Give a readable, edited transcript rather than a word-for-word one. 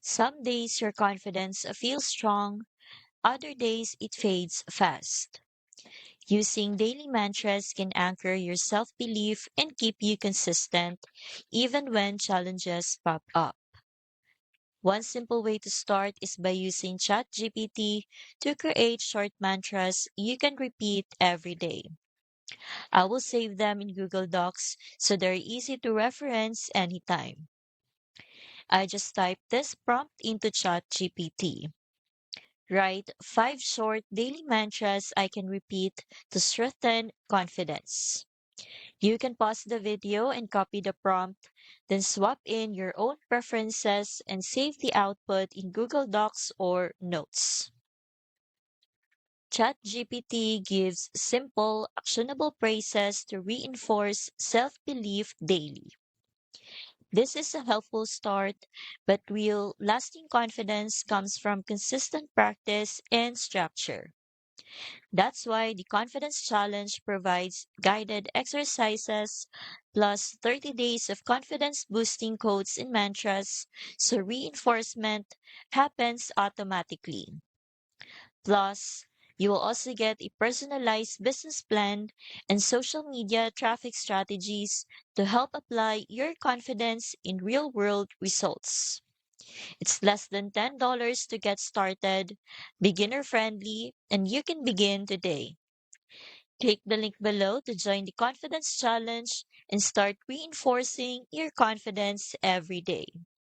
Some days your confidence feels strong, other days it fades fast. Using daily mantras can anchor your self belief and keep you consistent even when challenges pop up. One simple way to start is by using ChatGPT to create short mantras you can repeat every day. I will save them in Google Docs so they're easy to reference anytime. I just type this prompt into ChatGPT. Write 5 short daily mantras I can repeat to strengthen confidence. You can pause the video and copy the prompt, then swap in your own preferences and save the output in Google Docs or Notes. ChatGPT gives simple, actionable phrases to reinforce self belief daily. This is a helpful start, but real, lasting confidence comes from consistent practice and structure. That's why the Confidence Challenge provides guided exercises plus 30 days of confidence boosting quotes and mantras, so reinforcement happens automatically. Plus, you will also get a personalized business plan and social media traffic strategies to help apply your confidence in real world results. It's less than $10 to get started, beginner friendly, and you can begin today. Click the link below to join the Confidence Challenge and start reinforcing your confidence every day.